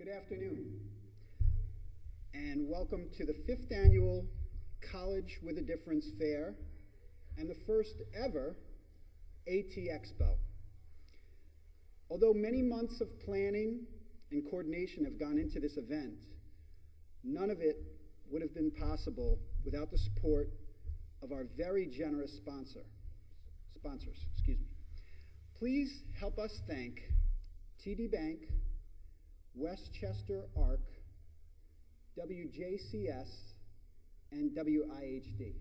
Good afternoon, and welcome to the 5th annual College with a Difference Fair and the first ever AT Expo. Although many months of planning and coordination have gone into this event, none of it would have been possible without the support of our very generous sponsors. Please help us thank TD Bank, Westchester ARC, WJCS, and WIHD.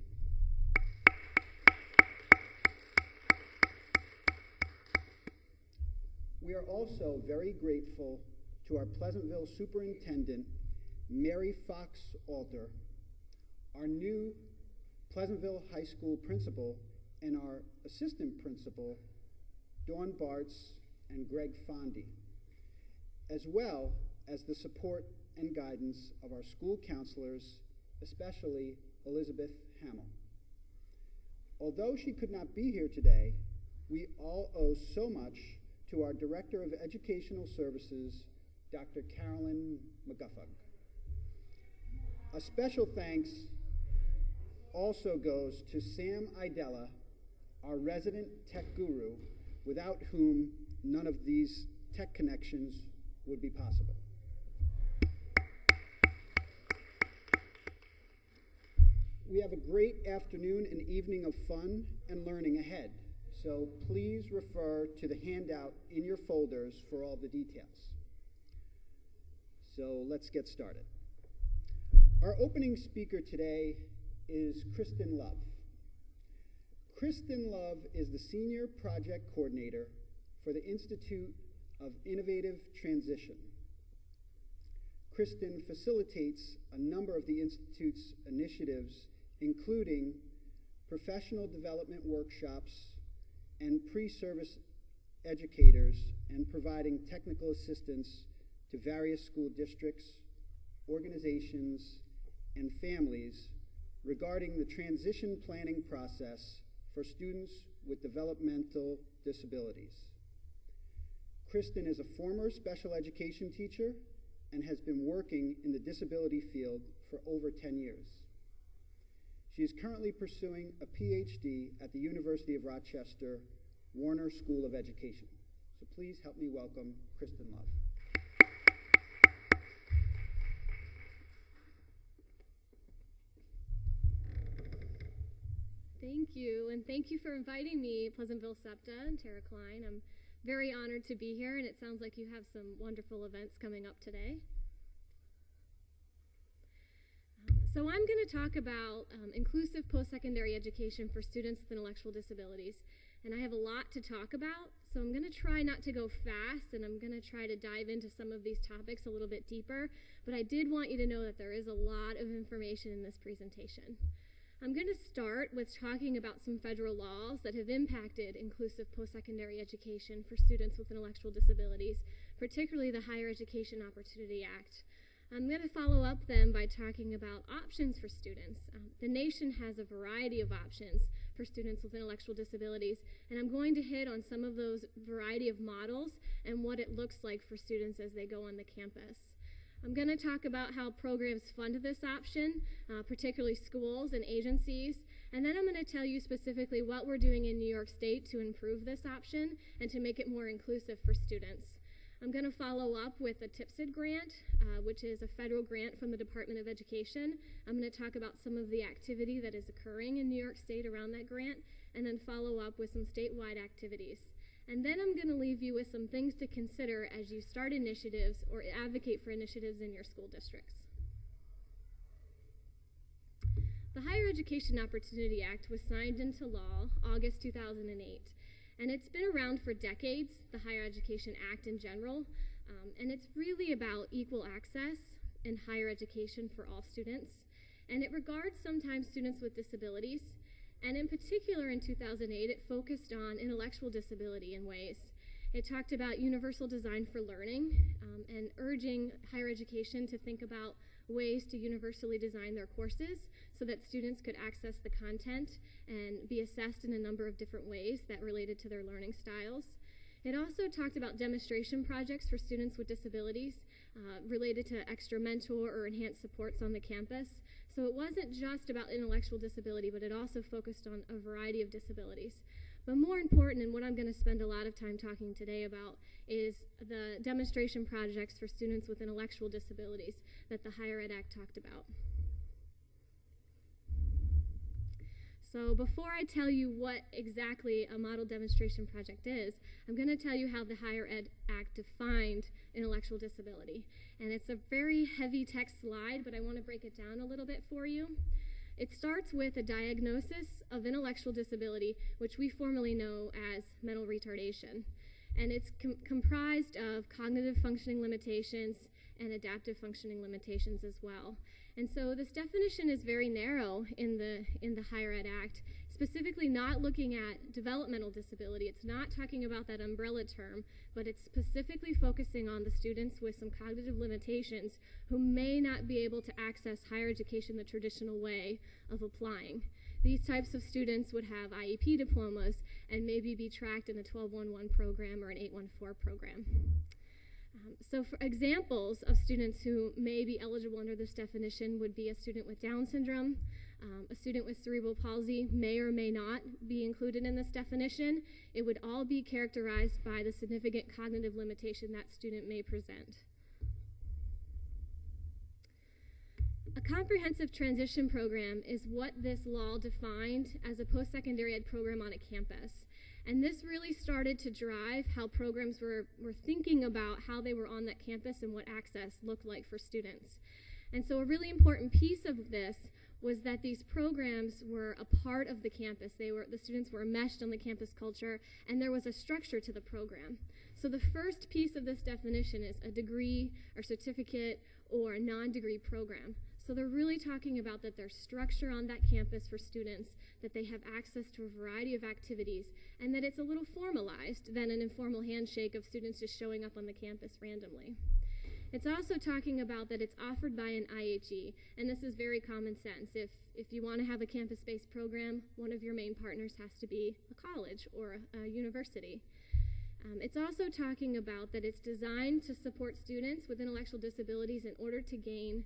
We are also very grateful to our Pleasantville Superintendent, Mary Fox Alter, our new Pleasantville High School principal, and our assistant principal, Dawn Bartz and Greg Fondy, as well as the support and guidance of our school counselors, especially Elizabeth Hamill. Although she could not be here today, we all owe so much to our Director of Educational Services, Dr. Carolyn McGuffog. A special thanks also goes to Sam Idella, our resident tech guru, without whom none of these tech connections would be possible. We have a great afternoon and evening of fun and learning ahead, so please refer to the handout in your folders for all the details. So let's get started. Our opening speaker today is Kristen Love. Kristen Love is the Senior Project Coordinator for the Institute of Innovative Transition. Kristen facilitates a number of the Institute's initiatives, including professional development workshops and pre-service educators, and providing technical assistance to various school districts, organizations, and families regarding the transition planning process for students with developmental disabilities. Kristen is a former special education teacher and has been working in the disability field for over 10 years. She is currently pursuing a PhD at the University of Rochester Warner School of Education. So please help me welcome Kristen Love. Thank you, and thank you for inviting me, Pleasantville SEPTA and Tara Klein. I'm very honored to be here, and it sounds like you have some wonderful events coming up today. So I'm going to talk about inclusive post-secondary education for students with intellectual disabilities, and I have a lot to talk about, so I'm going to try not to go fast, and I'm going to try to dive into some of these topics a little bit deeper, but I did want you to know that there is a lot of information in this presentation. I'm going to start with talking about some federal laws that have impacted inclusive post-secondary education for students with intellectual disabilities, particularly the Higher Education Opportunity Act. I'm going to follow up then by talking about options for students. The nation has a variety of options for students with intellectual disabilities, and I'm going to hit on some of those variety of models and what it looks like for students as they go on the campus. I'm going to talk about how programs fund this option, particularly schools and agencies, and then I'm going to tell you specifically what we're doing in New York State to improve this option and to make it more inclusive for students. I'm going to follow up with a TIPSID grant, which is a federal grant from the Department of Education. I'm going to talk about some of the activity that is occurring in New York State around that grant, and then follow up with some statewide activities. And then I'm going to leave you with some things to consider as you start initiatives or advocate for initiatives in your school districts. The Higher Education Opportunity Act was signed into law August 2008, and it's been around for decades, the Higher Education Act in general, and it's really about equal access in higher education for all students, and it regards sometimes students with disabilities. And in particular, in 2008, it focused on intellectual disability in ways. It talked about universal design for learning and urging higher education to think about ways to universally design their courses so that students could access the content and be assessed in a number of different ways that related to their learning styles. It also talked about demonstration projects for students with disabilities related to extra mentor or enhanced supports on the campus. So it wasn't just about intellectual disability, but it also focused on a variety of disabilities. But more important, and what I'm going to spend a lot of time talking today about, is the demonstration projects for students with intellectual disabilities that the Higher Ed Act talked about. So before I tell you what exactly a model demonstration project is, I'm going to tell you how the Higher Ed Act defined intellectual disability. And it's a very heavy text slide, but I want to break it down a little bit for you. It starts with a diagnosis of intellectual disability, which we formally know as mental retardation. And it's comprised of cognitive functioning limitations and adaptive functioning limitations as well. And so this definition is very narrow in the Higher Ed Act, specifically not looking at developmental disability. It's not talking about that umbrella term, but it's specifically focusing on the students with some cognitive limitations who may not be able to access higher education the traditional way of applying. These types of students would have IEP diplomas and maybe be tracked in a 1211 program or an 814 program. So for examples of students who may be eligible under this definition would be a student with Down syndrome, a student with cerebral palsy may or may not be included in this definition. It would all be characterized by the significant cognitive limitation that student may present. A comprehensive transition program is what this law defined as a post-secondary ed program on a campus. And this really started to drive how programs were thinking about how they were on that campus and what access looked like for students. And so a really important piece of this was that these programs were a part of the campus. The students were enmeshed on the campus culture, and there was a structure to the program. So the first piece of this definition is a degree or certificate or a non-degree program. So they're really talking about that there's structure on that campus for students, that they have access to a variety of activities, and that it's a little formalized than an informal handshake of students just showing up on the campus randomly. It's also talking about that it's offered by an IHE, and this is very common sense. If you want to have a campus-based program, one of your main partners has to be a college or a university. It's also talking about that it's designed to support students with intellectual disabilities in order to gain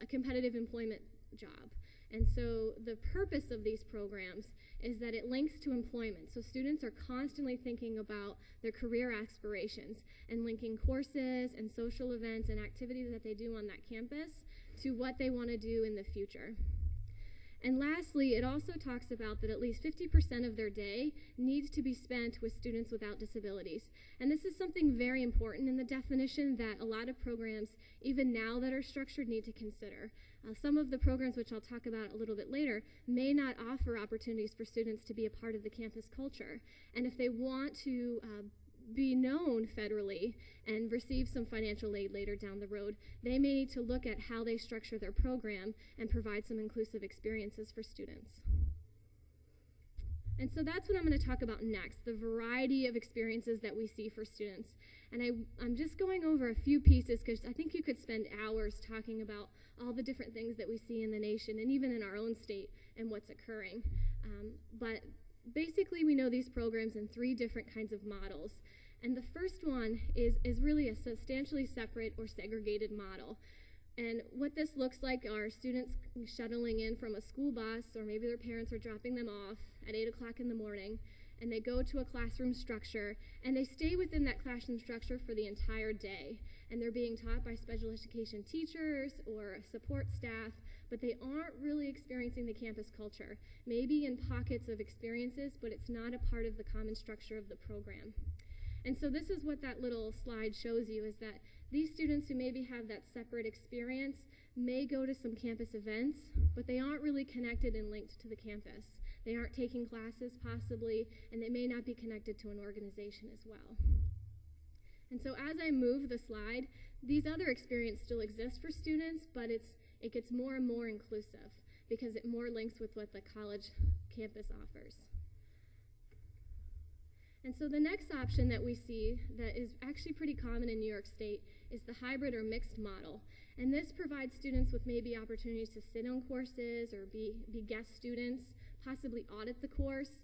a competitive employment job. And so the purpose of these programs is that it links to employment. So students are constantly thinking about their career aspirations and linking courses and social events and activities that they do on that campus to what they want to do in the future. And lastly, it also talks about that at least 50% of their day needs to be spent with students without disabilities. And this is something very important in the definition that a lot of programs, even now that are structured, need to consider. Some of the programs, which I'll talk about a little bit later, may not offer opportunities for students to be a part of the campus culture. And if they want to be known federally and receive some financial aid later down the road, they may need to look at how they structure their program and provide some inclusive experiences for students. And so that's what I'm going to talk about next, the variety of experiences that we see for students. And I'm just going over a few pieces because I think you could spend hours talking about all the different things that we see in the nation and even in our own state and what's occurring. But basically, we know these programs in 3 different kinds of models. And the first one is really a substantially separate or segregated model. And what this looks like are students shuttling in from a school bus, or maybe their parents are dropping them off at 8 o'clock in the morning, and they go to a classroom structure, and they stay within that classroom structure for the entire day. And they're being taught by special education teachers or support staff, but they aren't really experiencing the campus culture. Maybe in pockets of experiences, but it's not a part of the common structure of the program. And so this is what that little slide shows you, is that these students who maybe have that separate experience may go to some campus events, but they aren't really connected and linked to the campus. They aren't taking classes possibly, and they may not be connected to an organization as well. And so as I move the slide, these other experiences still exist for students, but it gets more and more inclusive because it more links with what the college campus offers. And so the next option that we see that is actually pretty common in New York State is the hybrid or mixed model. And this provides students with maybe opportunities to sit on courses or be guest students, possibly audit the course.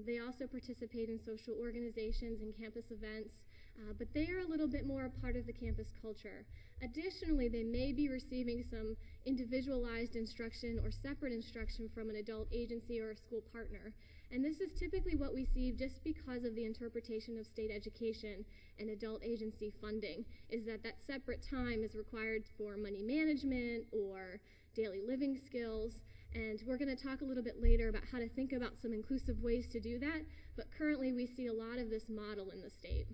They also participate in social organizations and campus events. but they are a little bit more a part of the campus culture. Additionally, they may be receiving some individualized instruction or separate instruction from an adult agency or a school partner. And this is typically what we see just because of the interpretation of state education and adult agency funding, is that that separate time is required for money management or daily living skills. And we're going to talk a little bit later about how to think about some inclusive ways to do that, but currently we see a lot of this model in the state.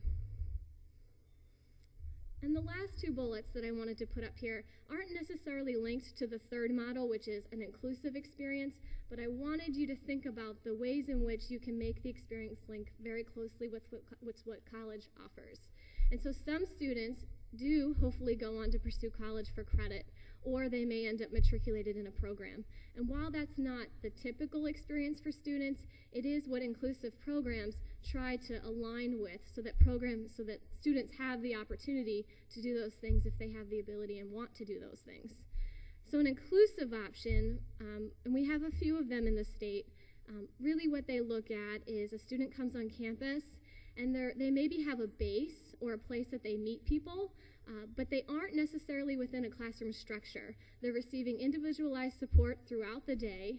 And the last two bullets that I wanted to put up here aren't necessarily linked to the third model, which is an inclusive experience, but I wanted you to think about the ways in which you can make the experience link very closely with what college offers. And so some students do hopefully go on to pursue college for credit, or they may end up matriculated in a program. And while that's not the typical experience for students, it is what inclusive programs try to align with, so that students have the opportunity to do those things if they have the ability and want to do those things. So an inclusive option, and we have a few of them in the state, really what they look at is a student comes on campus and they maybe have a base or a place that they meet people, but they aren't necessarily within a classroom structure. They're receiving individualized support throughout the day.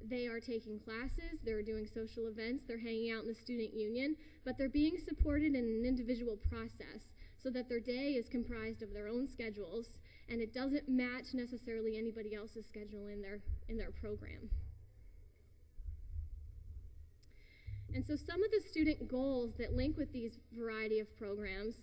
They are taking classes, they're doing social events, they're hanging out in the student union, but they're being supported in an individual process so that their day is comprised of their own schedules and it doesn't match necessarily anybody else's schedule in their program. And so some of the student goals that link with these variety of programs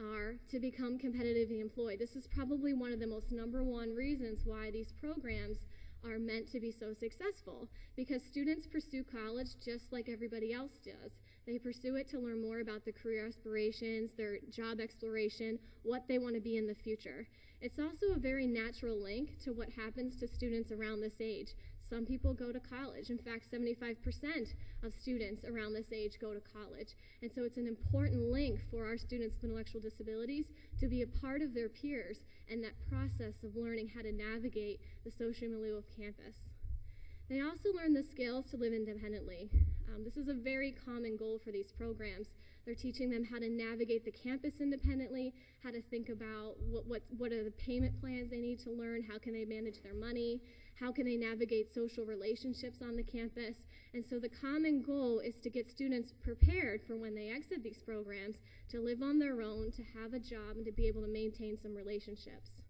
are to become competitively employed. This is probably one of the most #1 reasons why these programs are meant to be so successful, because students pursue college just like everybody else does. They pursue it to learn more about their career aspirations, their job exploration, what they want to be in the future. It's also a very natural link to what happens to students around this age. Some people go to college. In fact, 75% of students around this age go to college. And so it's an important link for our students with intellectual disabilities to be a part of their peers and that process of learning how to navigate the social milieu of campus. They also learn the skills to live independently. This is a very common goal for these programs. They're teaching them how to navigate the campus independently, how to think about what are the payment plans they need to learn, how can they manage their money, how can they navigate social relationships on the campus. And so the common goal is to get students prepared for when they exit these programs to live on their own, to have a job, and to be able to maintain some relationships.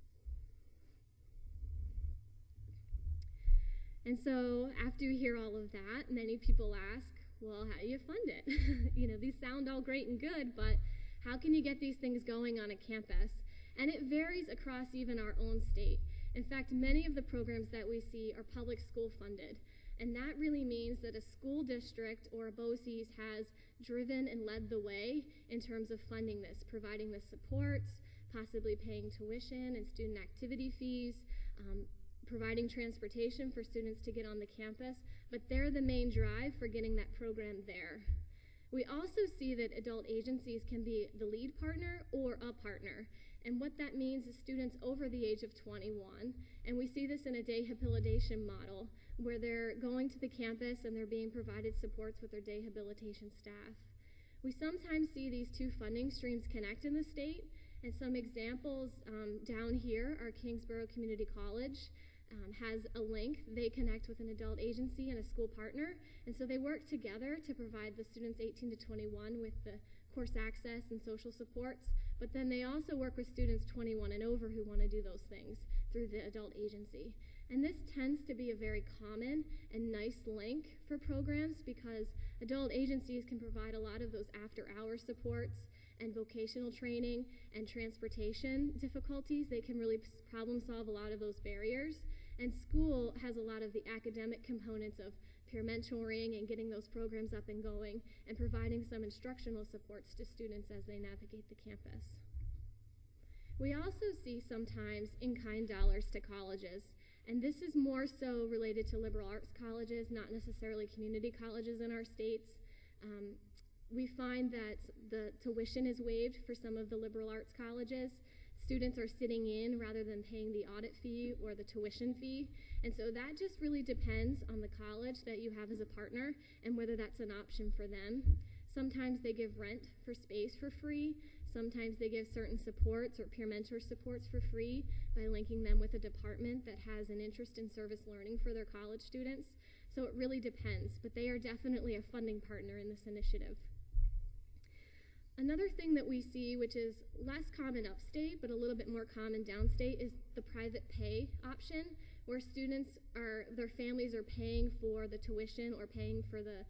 And so after you hear all of that, many people ask, well, how do you fund it? These sound all great and good, but how can you get these things going on a campus? And it varies across even our own state. In fact, many of the programs that we see are public school funded. And that really means that a school district or a BOCES has driven and led the way in terms of funding this, providing the supports, possibly paying tuition and student activity fees, providing transportation for students to get on the campus, but they're the main drive for getting that program there. We also see that adult agencies can be the lead partner or a partner. And what that means is students over the age of 21, and we see this in a day habilitation model where they're going to the campus and they're being provided supports with their day habilitation staff. We sometimes see these two funding streams connect in the state, and some examples down here are Kingsborough Community College has a link. They connect with an adult agency and a school partner, and so they work together to provide the students 18 to 21 with the course access and social supports, but then they also work with students 21 and over who want to do those things through the adult agency. And this tends to be a very common and nice link for programs because adult agencies can provide a lot of those after-hour supports and vocational training and transportation difficulties. They can really problem solve a lot of those barriers. And school has a lot of the academic components of peer mentoring and getting those programs up and going and providing some instructional supports to students as they navigate the campus. We also see sometimes in-kind dollars to colleges, and this is more so related to liberal arts colleges, not necessarily community colleges in our states. We find that the tuition is waived for some of the liberal arts colleges. Students are sitting in rather than paying the audit fee or the tuition fee. And so that just really depends on the college that you have as a partner and whether that's an option for them. Sometimes they give rent for space for free. Sometimes they give certain supports or peer mentor supports for free by linking them with a department that has an interest in service learning for their college students. So it really depends, but they are definitely a funding partner in this initiative. Another thing that we see, which is less common upstate but a little bit more common downstate, is the private pay option, where their families are paying for the tuition or paying for the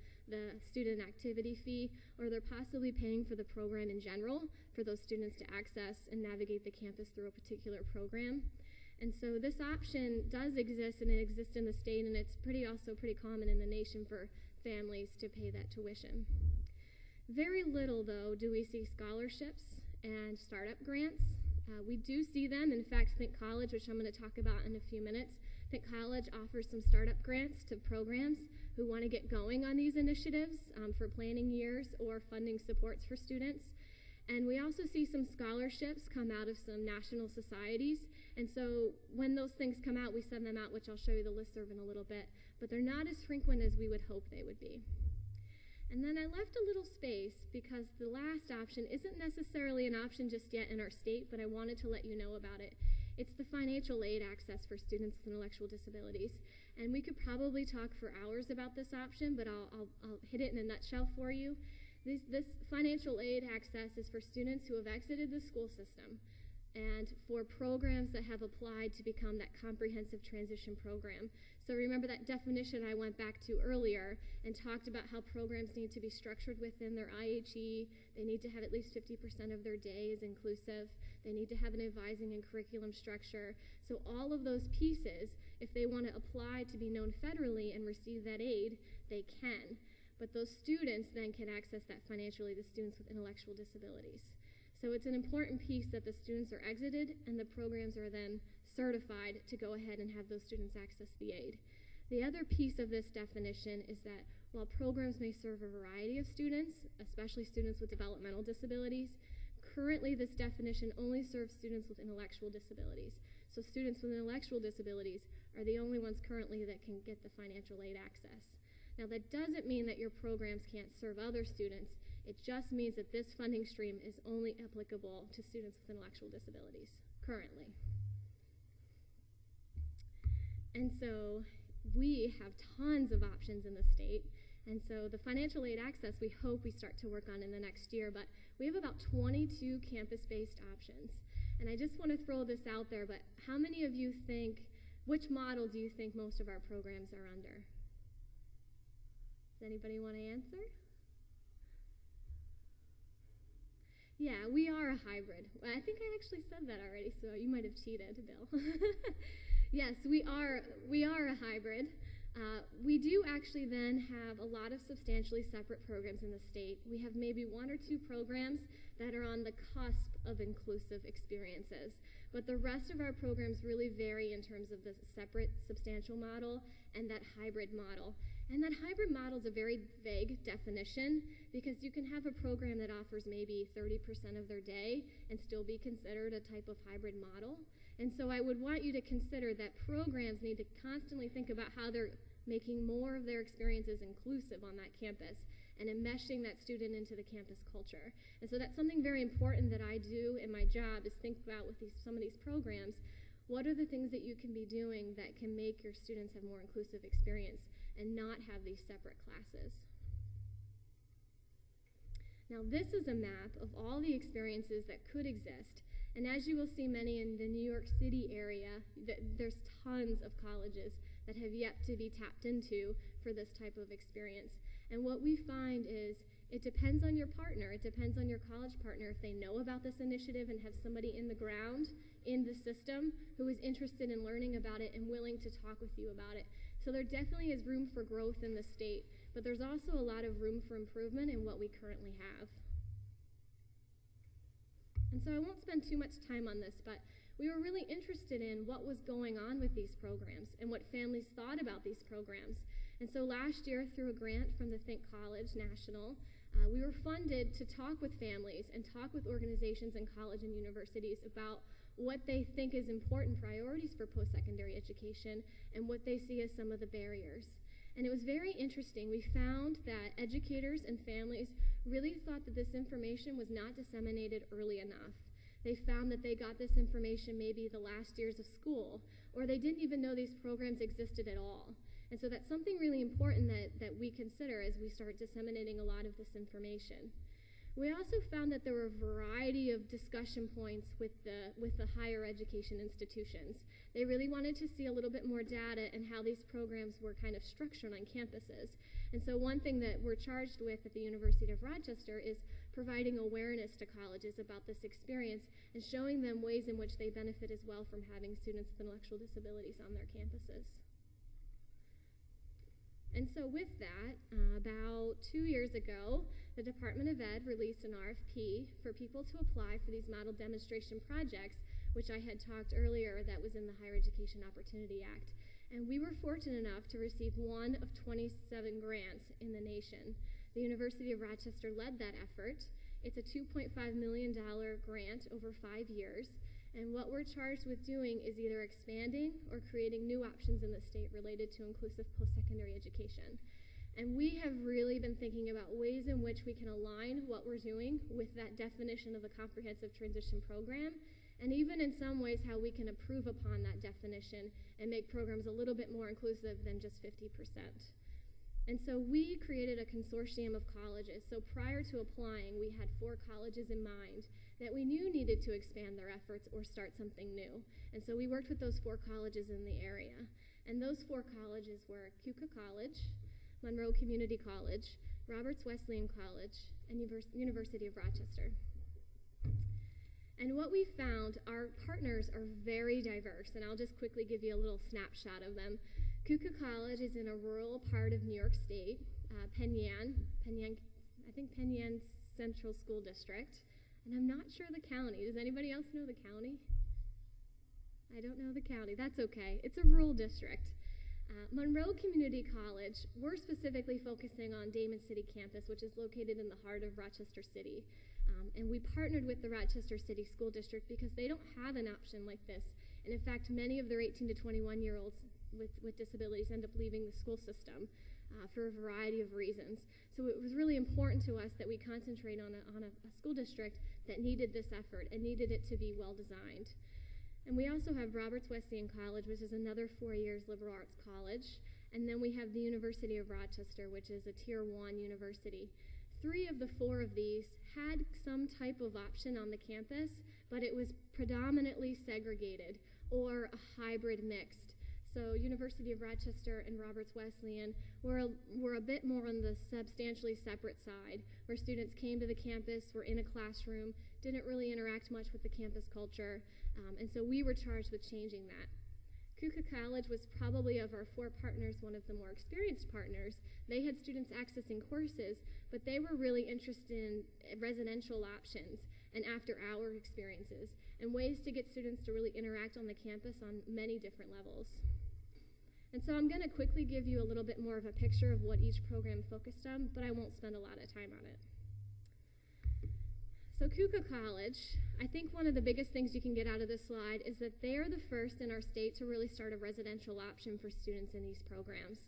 student activity fee, or they're possibly paying for the program in general for those students to access and navigate the campus through a particular program. And so this option does exist, and it exists in the state, and it's also pretty common in the nation for families to pay that tuition. Very little, though, do we see scholarships and startup grants. We do see them. In fact, Think College, which I'm going to talk about in a few minutes, Think College offers some startup grants to programs who want to get going on these initiatives for planning years or funding supports for students. And we also see some scholarships come out of some national societies. And so when those things come out, we send them out, which I'll show you the listserv in a little bit. But they're not as frequent as we would hope they would be. And then I left a little space because the last option isn't necessarily an option just yet in our state, but I wanted to let you know about it. It's the financial aid access for students with intellectual disabilities. And we could probably talk for hours about this option, but I'll hit it in a nutshell for you. This financial aid access is for students who have exited the school system and for programs that have applied to become that comprehensive transition program. So remember that definition I went back to earlier and talked about how programs need to be structured within their IHE. They need to have at least 50% of their days inclusive. They need to have an advising and curriculum structure. So all of those pieces, if they want to apply to be known federally and receive that aid, they can. But those students then can access that financially, the students with intellectual disabilities. So it's an important piece that the students are exited and the programs are then certified to go ahead and have those students access the aid. The other piece of this definition is that while programs may serve a variety of students, especially students with developmental disabilities, currently this definition only serves students with intellectual disabilities. So students with intellectual disabilities are the only ones currently that can get the financial aid access. Now that doesn't mean that your programs can't serve other students. It just means that this funding stream is only applicable to students with intellectual disabilities currently. And so we have tons of options in the state. And so the financial aid access we hope we start to work on in the next year, but we have about 22 campus-based options. And I just want to throw this out there, but how many of you think, which model do you think most of our programs are under? Does anybody want to answer? Yeah, we are a hybrid. I think I actually said that already, so you might have cheated, Bill. Yes, we are a hybrid. We do actually then have a lot of substantially separate programs in the state. We have maybe one or two programs that are on the cusp of inclusive experiences, but the rest of our programs really vary in terms of the separate substantial model and that hybrid model. And that hybrid model is a very vague definition because you can have a program that offers maybe 30% of their day and still be considered a type of hybrid model. And so I would want you to consider that programs need to constantly think about how they're making more of their experiences inclusive on that campus and enmeshing that student into the campus culture. And so that's something very important that I do in my job is think about with some of these programs, what are the things that you can be doing that can make your students have more inclusive experience and not have these separate classes. Now this is a map of all the experiences that could exist. And as you will see many in the New York City area, there's tons of colleges that have yet to be tapped into for this type of experience. And what we find is it depends on your partner. It depends on your college partner if they know about this initiative and have somebody in the ground in the system who is interested in learning about it and willing to talk with you about it. So there definitely is room for growth in the state, but there's also a lot of room for improvement in what we currently have. And so I won't spend too much time on this, but we were really interested in what was going on with these programs and what families thought about these programs. And so last year, through a grant from the Think College National, we were funded to talk with families and talk with organizations in college and universities about what they think is important priorities for post-secondary education and what they see as some of the barriers. And it was very interesting. We found that educators and families really thought that this information was not disseminated early enough. They found that they got this information maybe the last years of school, or they didn't even know these programs existed at all. And so that's something really important that we consider as we start disseminating a lot of this information. We also found that there were a variety of discussion points with the higher education institutions. They really wanted to see a little bit more data and how these programs were kind of structured on campuses. And so one thing that we're charged with at the University of Rochester is providing awareness to colleges about this experience and showing them ways in which they benefit as well from having students with intellectual disabilities on their campuses. And so with that, about 2 years ago, the Department of Ed released an RFP for people to apply for these model demonstration projects, which I had talked earlier that was in the Higher Education Opportunity Act. And we were fortunate enough to receive one of 27 grants in the nation. The University of Rochester led that effort. It's a $2.5 million grant over 5 years. And what we're charged with doing is either expanding or creating new options in the state related to inclusive post-secondary education. And we have really been thinking about ways in which we can align what we're doing with that definition of a comprehensive transition program, and even in some ways how we can improve upon that definition and make programs a little bit more inclusive than just 50%. And so we created a consortium of colleges. So prior to applying, we had 4 colleges in mind that we knew needed to expand their efforts or start something new. And so we worked with those 4 colleges in the area. And those 4 colleges were Keuka College, Monroe Community College, Roberts Wesleyan College, and University of Rochester. And what we found, our partners are very diverse, and I'll just quickly give you a little snapshot of them. Keuka College is in a rural part of New York State, Penn Central School District, and I'm not sure the county. Does anybody else know the county? I don't know the county. That's okay. It's a rural district. Monroe Community College, we're specifically focusing on Damon City campus, which is located in the heart of Rochester City. And we partnered with the Rochester City School District because they don't have an option like this. And in fact, many of their 18 to 21-year-olds with disabilities end up leaving the school system for a variety of reasons. So it was really important to us that we concentrate on a school district that needed this effort and needed it to be well designed. And we also have Roberts Wesleyan College, which is another 4 years liberal arts college. And then we have the University of Rochester, which is a Tier 1 university. 3 of the 4 of these had some type of option on the campus, but it was predominantly segregated or a hybrid mixed. So University of Rochester and Roberts Wesleyan were a bit more on the substantially separate side, where students came to the campus, were in a classroom, didn't really interact much with the campus culture, and so we were charged with changing that. Keuka College was probably, of our 4 partners, one of the more experienced partners. They had students accessing courses, but they were really interested in residential options and after-hour experiences and ways to get students to really interact on the campus on many different levels. And so I'm going to quickly give you a little bit more of a picture of what each program focused on, but I won't spend a lot of time on it. So Keuka College, I think one of the biggest things you can get out of this slide is that they are the first in our state to really start a residential option for students in these programs.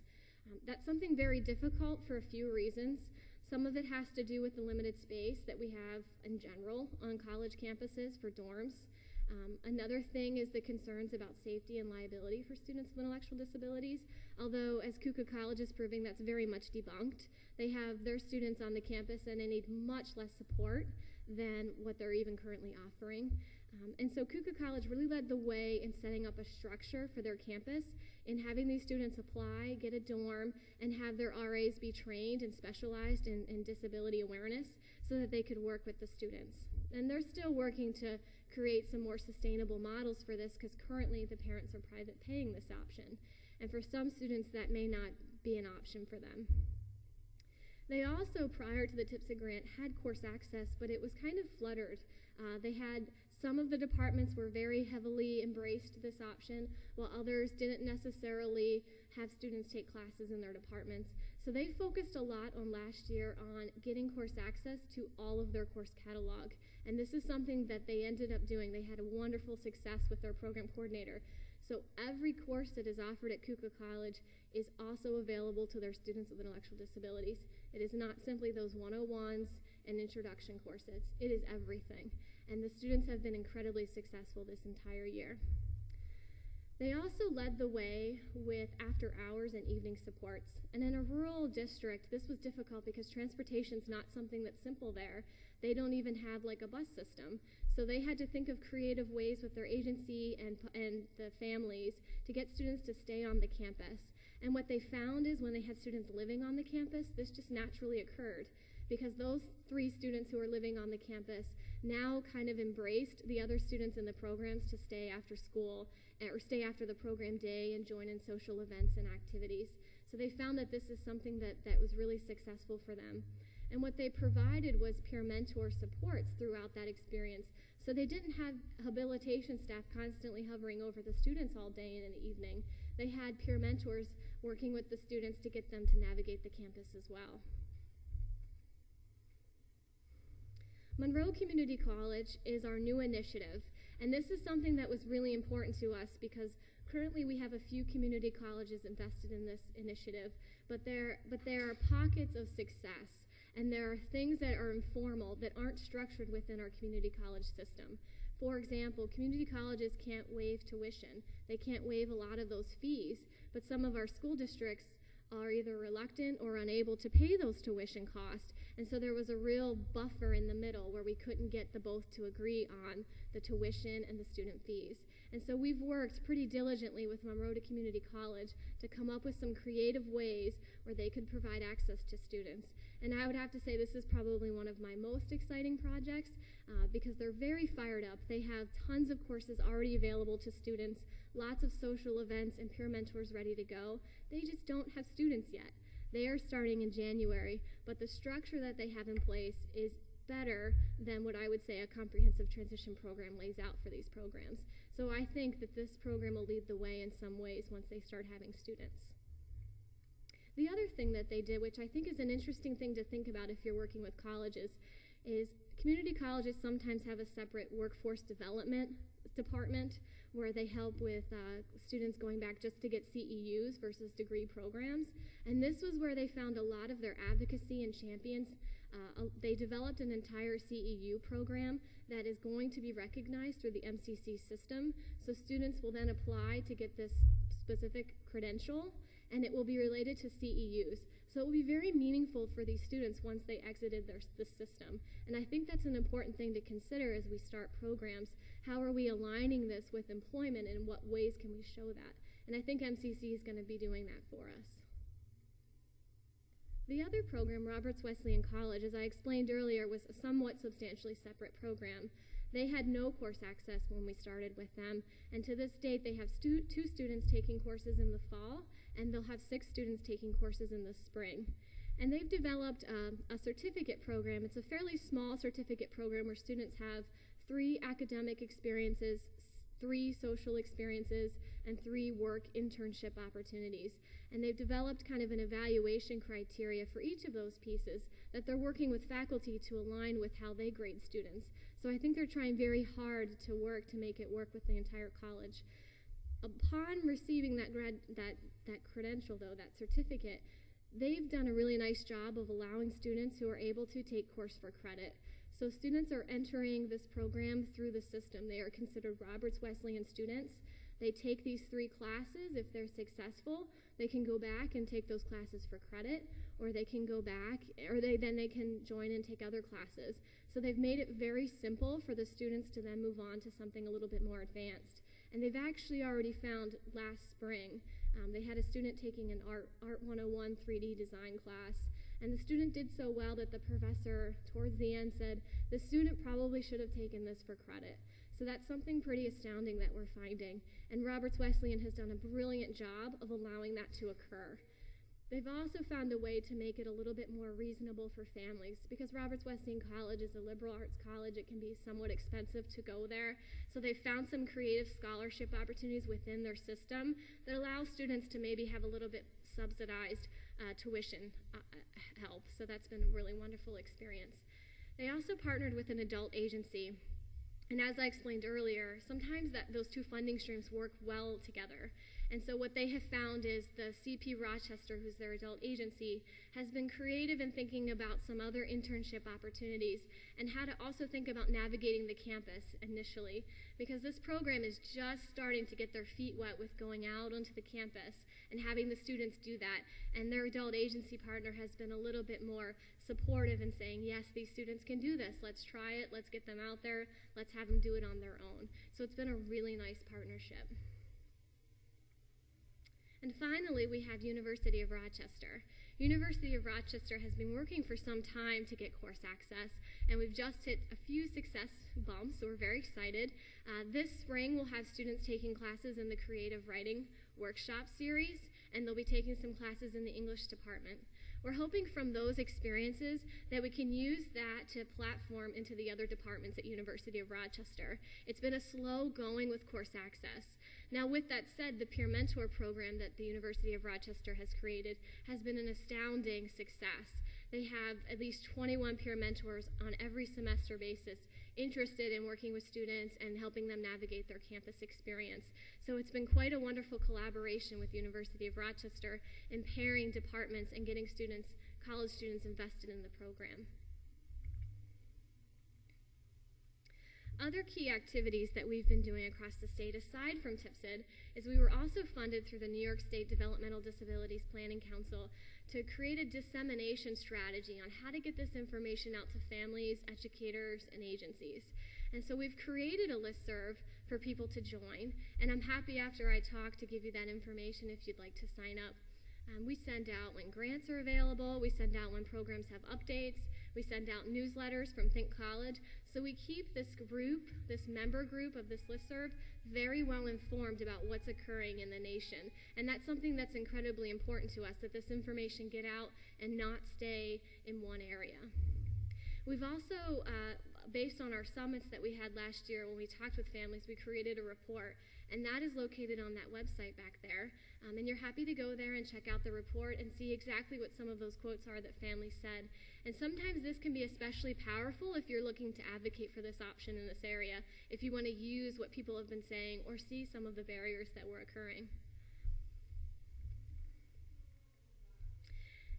That's something very difficult for a few reasons. Some of it has to do with the limited space that we have in general on college campuses for dorms. Another thing is the concerns about safety and liability for students with intellectual disabilities, although as Keuka College is proving, that's very much debunked. They have their students on the campus and they need much less support than what they're even currently offering. And so Keuka College really led the way in setting up a structure for their campus in having these students apply, get a dorm, and have their RAs be trained and specialized in disability awareness so that they could work with the students. And they're still working to create some more sustainable models for this because currently the parents are private paying this option. And for some students that may not be an option for them. They also, prior to the TIPSA grant, had course access, but it was kind of fluttered. They had some of the departments were very heavily embraced this option, while others didn't necessarily have students take classes in their departments. So they focused a lot on last year on getting course access to all of their course catalog. And this is something that they ended up doing. They had a wonderful success with their program coordinator. So every course that is offered at Kuka College is also available to their students with intellectual disabilities. It is not simply those 101s and introduction courses. It is everything. And the students have been incredibly successful this entire year. They also led the way with after hours and evening supports. And in a rural district, this was difficult because transportation's not something that's simple there. They don't even have like a bus system. So they had to think of creative ways with their agency and the families to get students to stay on the campus. And what they found is when they had students living on the campus, this just naturally occurred, because those 3 students who are living on the campus now kind of embraced the other students in the programs to stay after school or stay after the program day and join in social events and activities. So they found that this is something that was really successful for them. And what they provided was peer mentor supports throughout that experience. So they didn't have habilitation staff constantly hovering over the students all day and in the evening. They had peer mentors working with the students to get them to navigate the campus as well. Monroe Community College is our new initiative, and this is something that was really important to us because currently we have a few community colleges invested in this initiative, but there are pockets of success, and there are things that are informal that aren't structured within our community college system. For example, community colleges can't waive tuition. They can't waive a lot of those fees, but some of our school districts are either reluctant or unable to pay those tuition costs. And so there was a real buffer in the middle where we couldn't get the both to agree on the tuition and the student fees. And so we've worked pretty diligently with Monroe Community College to come up with some creative ways where they could provide access to students. And I would have to say this is probably one of my most exciting projects because they're very fired up. They have tons of courses already available to students, lots of social events and peer mentors ready to go. They just don't have students yet. They are starting in January, but the structure that they have in place is better than what I would say a comprehensive transition program lays out for these programs. So I think that this program will lead the way in some ways once they start having students. The other thing that they did, which I think is an interesting thing to think about if you're working with colleges, is community colleges sometimes have a separate workforce development department where they help with students going back just to get CEUs versus degree programs. And this was where they found a lot of their advocacy and champions. They developed an entire CEU program that is going to be recognized through the MCC system. So students will then apply to get this specific credential, and it will be related to CEUs. So it will be very meaningful for these students once they exited the system. And I think that's an important thing to consider as we start programs. How are we aligning this with employment, and in what ways can we show that? And I think MCC is going to be doing that for us. The other program, Roberts Wesleyan College, as I explained earlier, was a somewhat substantially separate program. They had no course access when we started with them, and to this date they have 2 students taking courses in the fall, and they'll have 6 students taking courses in the spring. And they've developed a certificate program. It's a fairly small certificate program where students have 3 academic experiences, 3 social experiences, and 3 work internship opportunities. And they've developed kind of an evaluation criteria for each of those pieces that they're working with faculty to align with how they grade students. So I think they're trying very hard to make it work with the entire college. Upon receiving that credential, though, that certificate, they've done a really nice job of allowing students who are able to take course for credit. So students are entering this program through the system. They are considered Roberts Wesleyan students. They take these 3 classes. If they're successful, they can go back and take those classes for credit, or they can go back, or they can join and take other classes. So they've made it very simple for the students to then move on to something a little bit more advanced. And they've actually already found last spring, they had a student taking an Art 101 3D design class, and the student did so well that the professor towards the end said, the student probably should have taken this for credit. So that's something pretty astounding that we're finding. And Roberts Wesleyan has done a brilliant job of allowing that to occur. They've also found a way to make it a little bit more reasonable for families, because Roberts Wesleyan College is a liberal arts college. It can be somewhat expensive to go there. So they've found some creative scholarship opportunities within their system that allow students to maybe have a little bit subsidized tuition help. So that's been a really wonderful experience. They also partnered with an adult agency. And as I explained earlier, sometimes those two funding streams work well together. And so what they have found is the CP Rochester, who's their adult agency, has been creative in thinking about some other internship opportunities and how to also think about navigating the campus initially, because this program is just starting to get their feet wet with going out onto the campus and having the students do that. And their adult agency partner has been a little bit more supportive in saying, yes, these students can do this. Let's try it. Let's get them out there. Let's have them do it on their own. So it's been a really nice partnership. And finally, we have University of Rochester. University of Rochester has been working for some time to get course access, and we've just hit a few success bumps, so we're very excited. This spring, we'll have students taking classes in the Creative Writing Workshop Series, and they'll be taking some classes in the English department. We're hoping from those experiences that we can use that to platform into the other departments at University of Rochester. It's been a slow going with course access. Now, with that said, the peer mentor program that the University of Rochester has created has been an astounding success. They have at least 21 peer mentors on every semester basis interested in working with students and helping them navigate their campus experience. So it's been quite a wonderful collaboration with the University of Rochester in pairing departments and getting students, college students, invested in the program. Other key activities that we've been doing across the state, aside from TIPSID, is we were also funded through the New York State Developmental Disabilities Planning Council to create a dissemination strategy on how to get this information out to families, educators, and agencies. And so we've created a listserv for people to join, and I'm happy after I talk to give you that information if you'd like to sign up. We send out when grants are available, we send out when programs have updates, we send out newsletters from Think College. So we keep this group, this member group of this listserv, very well informed about what's occurring in the nation. And that's something that's incredibly important to us, that this information get out and not stay in one area. We've also, based on our summits that we had last year when we talked with families, we created a report, and that is located on that website back there. And you're happy to go there and check out the report and see exactly what some of those quotes are that families said. And sometimes this can be especially powerful if you're looking to advocate for this option in this area, if you want to use what people have been saying or see some of the barriers that were occurring.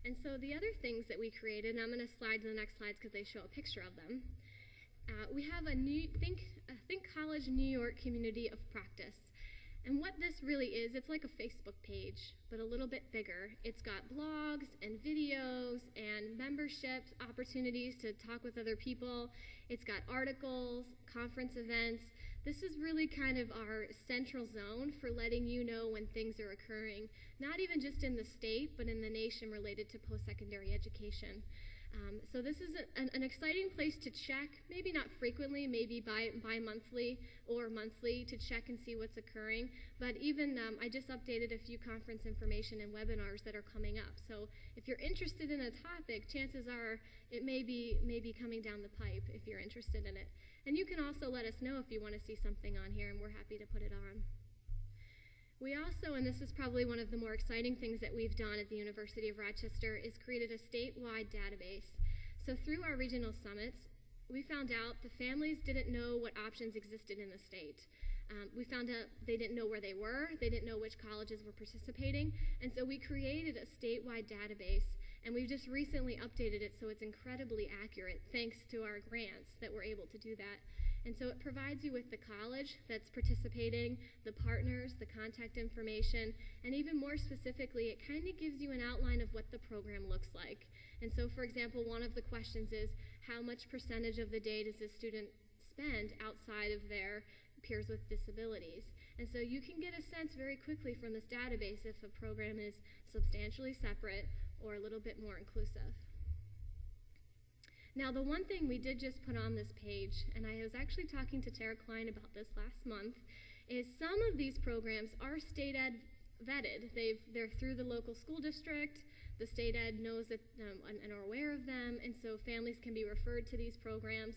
And so the other things that we created, and I'm going to slide to the next slides because they show a picture of them. We have a new Think College New York community of practice. And what this really is, it's like a Facebook page, but a little bit bigger. It's got blogs and videos and membership opportunities to talk with other people. It's got articles, conference events. This is really kind of our central zone for letting you know when things are occurring, not even just in the state, but in the nation related to post-secondary education. So this is an exciting place to check, maybe not frequently, maybe bi-monthly or monthly to check and see what's occurring. But even I just updated a few conference information and webinars that are coming up. So if you're interested in a topic, chances are it may be coming down the pipe if you're interested in it. And you can also let us know if you want to see something on here, and we're happy to put it on. We also, and this is probably one of the more exciting things that we've done at the University of Rochester, is created a statewide database. So through our regional summits, we found out the families didn't know what options existed in the state. We found out they didn't know where they were, they didn't know which colleges were participating, and so we created a statewide database, and we've just recently updated it so it's incredibly accurate thanks to our grants that we're able to do that. And so it provides you with the college that's participating, the partners, the contact information, and even more specifically, it kind of gives you an outline of what the program looks like. And so, for example, one of the questions is, how much percentage of the day does a student spend outside of their peers with disabilities? And so you can get a sense very quickly from this database if a program is substantially separate or a little bit more inclusive. Now, the one thing we did just put on this page, and I was actually talking to Tara Klein about this last month, is some of these programs are state ed vetted. They're through the local school district. The state ed knows that and are aware of them, and so families can be referred to these programs.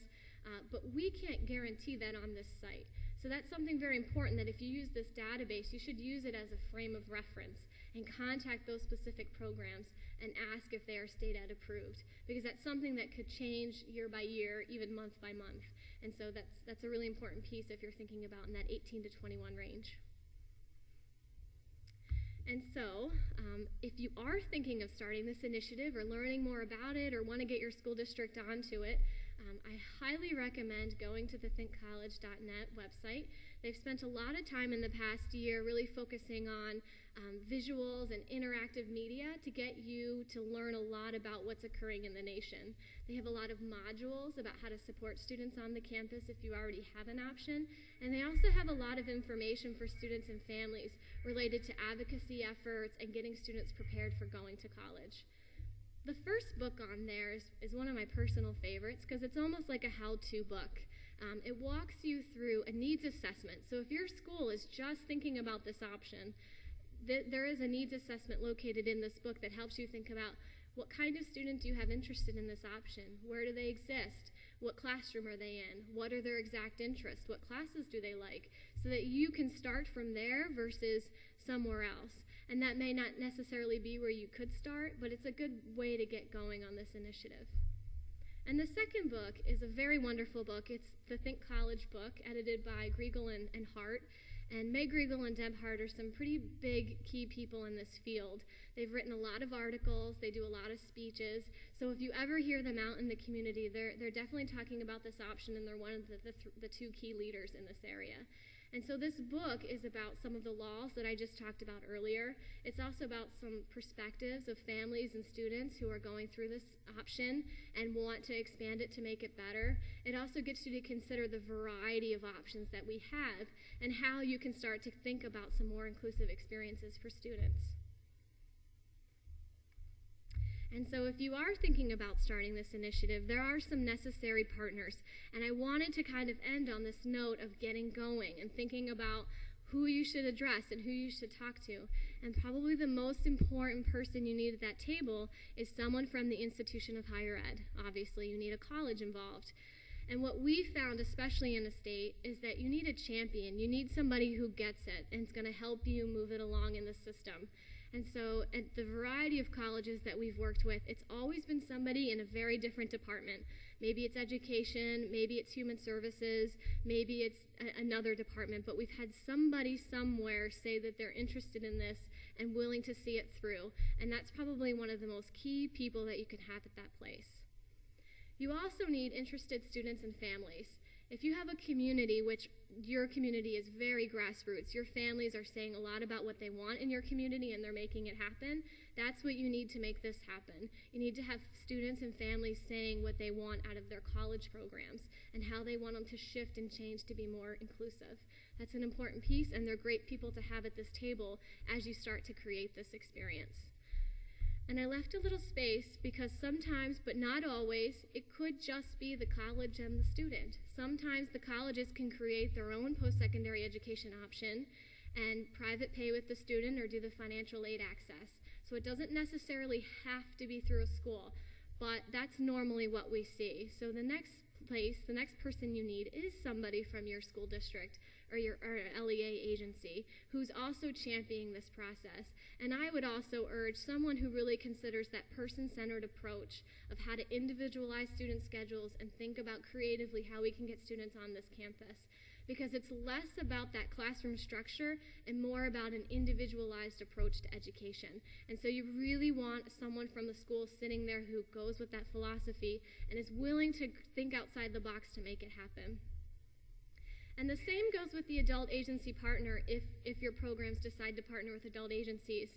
But we can't guarantee that on this site. So that's something very important, that if you use this database, you should use it as a frame of reference. and contact those specific programs and ask if they are state ed approved, because that's something that could change year by year, even month by month. And so that's a really important piece if you're thinking about in that 18 to 21 range. And so, if you are thinking of starting this initiative or learning more about it or want to get your school district onto it, I highly recommend going to the thinkcollege.net website. They've spent a lot of time in the past year really focusing on visuals and interactive media to get you to learn a lot about what's occurring in the nation. They have a lot of modules about how to support students on the campus if you already have an option, and they also have a lot of information for students and families related to advocacy efforts and getting students prepared for going to college. The first book on there is one of my personal favorites because it's almost like a how-to book. It walks you through a needs assessment. So if your school is just thinking about this option, there is a needs assessment located in this book that helps you think about what kind of student do you have interested in this option? Where do they exist? What classroom are they in? What are their exact interests? What classes do they like? So that you can start from there versus somewhere else. And that may not necessarily be where you could start, but it's a good way to get going on this initiative. And the second book is a very wonderful book. It's the Think College book, edited by Griegel and Hart. And Meg Griegel and Deb Hart are some pretty big key people in this field. They've written a lot of articles. They do a lot of speeches. So if you ever hear them out in the community, they're definitely talking about this option, and they're one of the two key leaders in this area. And so this book is about some of the laws that I just talked about earlier. It's also about some perspectives of families and students who are going through this option and want to expand it to make it better. It also gets you to consider the variety of options that we have and how you can start to think about some more inclusive experiences for students. And so if you are thinking about starting this initiative, there are some necessary partners. And I wanted to kind of end on this note of getting going and thinking about who you should address and who you should talk to. And probably the most important person you need at that table is someone from the institution of higher ed. Obviously, you need a college involved. And what we found, especially in a state, is that you need a champion. You need somebody who gets it and is going to help you move it along in the system. And so at the variety of colleges that we've worked with, it's always been somebody in a very different department. Maybe it's education, maybe it's human services, maybe it's another department, but we've had somebody somewhere say that they're interested in this and willing to see it through. And that's probably one of the most key people that you can have at that place. You also need interested students and families. If you have a community, which your community is very grassroots, your families are saying a lot about what they want in your community and they're making it happen, that's what you need to make this happen. You need to have students and families saying what they want out of their college programs and how they want them to shift and change to be more inclusive. That's an important piece, and they're great people to have at this table as you start to create this experience. And I left a little space because sometimes, but not always, it could just be the college and the student. Sometimes the colleges can create their own post-secondary education option and private pay with the student or do the financial aid access. So it doesn't necessarily have to be through a school, but that's normally what we see. So the next person you need is somebody from your school district or your LEA agency who's also championing this process. And I would also urge someone who really considers that person-centered approach of how to individualize student schedules and think about creatively how we can get students on this campus. Because it's less about that classroom structure and more about an individualized approach to education. And so you really want someone from the school sitting there who goes with that philosophy and is willing to think outside the box to make it happen. And the same goes with the adult agency partner if your programs decide to partner with adult agencies.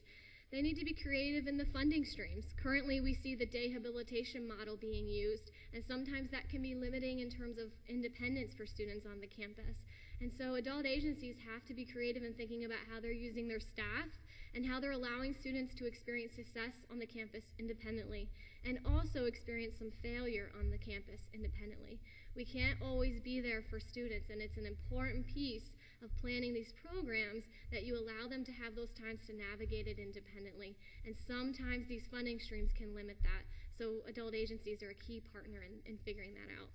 They need to be creative in the funding streams. Currently, we see the dehabilitation model being used, and sometimes that can be limiting in terms of independence for students on the campus. And so adult agencies have to be creative in thinking about how they're using their staff and how they're allowing students to experience success on the campus independently and also experience some failure on the campus independently. We can't always be there for students, and it's an important piece of planning these programs that you allow them to have those times to navigate it independently. And sometimes these funding streams can limit that. So adult agencies are a key partner in figuring that out.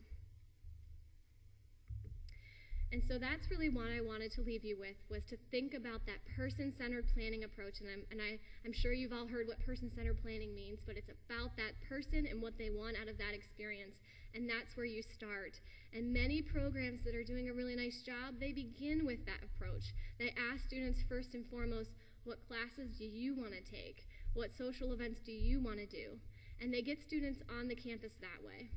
And so that's really what I wanted to leave you with, was to think about that person-centered planning approach. And I'm sure you've all heard what person-centered planning means, but it's about that person and what they want out of that experience. And that's where you start. And many programs that are doing a really nice job, they begin with that approach. They ask students first and foremost, what classes do you want to take? What social events do you want to do? And they get students on the campus that way.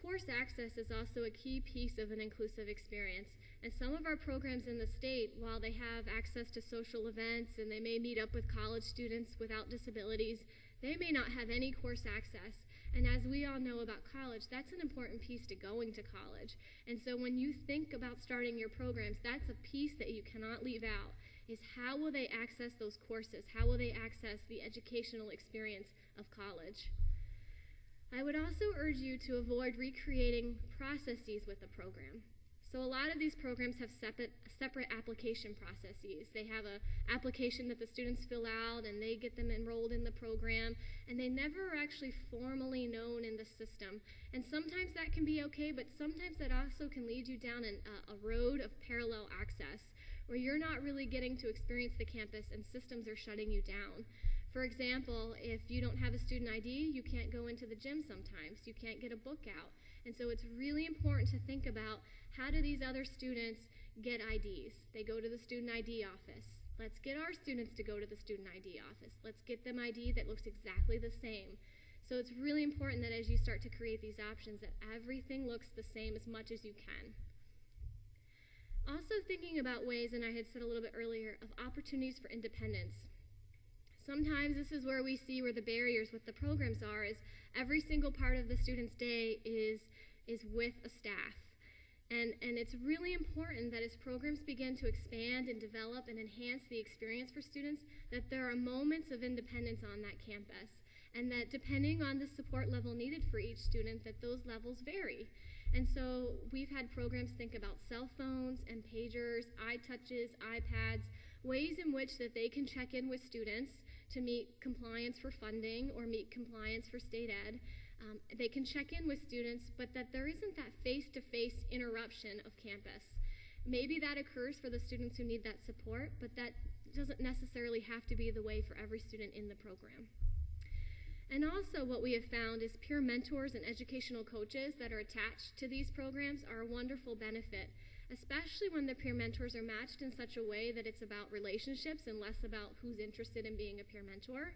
Course access is also a key piece of an inclusive experience. And some of our programs in the state, while they have access to social events and they may meet up with college students without disabilities, they may not have any course access. And as we all know about college, that's an important piece to going to college. And so when you think about starting your programs, that's a piece that you cannot leave out, is how will they access those courses? How will they access the educational experience of college? I would also urge you to avoid recreating processes with the program. So a lot of these programs have separate application processes. They have an application that the students fill out and they get them enrolled in the program, and they never are actually formally known in the system. And sometimes that can be okay, but sometimes that also can lead you down a road of parallel access where you're not really getting to experience the campus and systems are shutting you down. For example, if you don't have a student ID, you can't go into the gym sometimes. You can't get a book out. And so it's really important to think about, how do these other students get IDs? They go to the student ID office. Let's get our students to go to the student ID office. Let's get them ID that looks exactly the same. So it's really important that as you start to create these options, that everything looks the same as much as you can. Also thinking about ways, and I had said a little bit earlier, of opportunities for independence. Sometimes this is where we see where the barriers with the programs are, is every single part of the student's day is with a staff. And it's really important that as programs begin to expand and develop and enhance the experience for students, that there are moments of independence on that campus. And that depending on the support level needed for each student, that those levels vary. And so we've had programs think about cell phones and pagers, iTouches, iPads, ways in which that they can check in with students to meet compliance for funding or meet compliance for state ed. They can check in with students, but that there isn't that face-to-face interruption of campus. Maybe that occurs for the students who need that support, but that doesn't necessarily have to be the way for every student in the program. And also what we have found is peer mentors and educational coaches that are attached to these programs are a wonderful benefit, especially when the peer mentors are matched in such a way that it's about relationships and less about who's interested in being a peer mentor.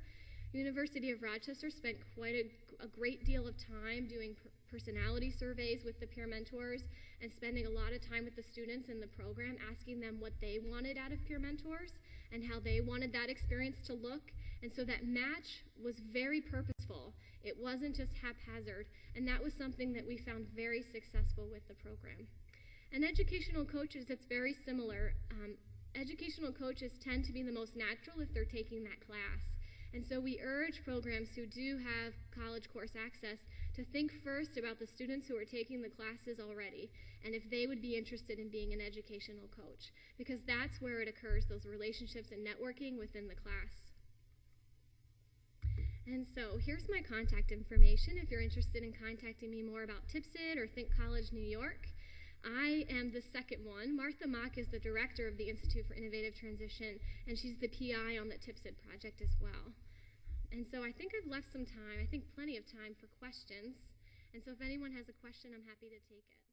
University of Rochester spent quite a great deal of time doing personality surveys with the peer mentors and spending a lot of time with the students in the program, asking them what they wanted out of peer mentors and how they wanted that experience to look. And so that match was very purposeful. It wasn't just haphazard, and that was something that we found very successful with the program. And educational coaches, it's very similar. Educational coaches tend to be the most natural if they're taking that class. And so we urge programs who do have college course access to think first about the students who are taking the classes already and if they would be interested in being an educational coach, because that's where it occurs, those relationships and networking within the class. And so here's my contact information if you're interested in contacting me more about TIPSID or Think College New York. I am the second one. Martha Mock is the director of the Institute for Innovative Transition, and she's the PI on the TIPSID project as well. And so I think I've left some time, I think plenty of time for questions. And so if anyone has a question, I'm happy to take it.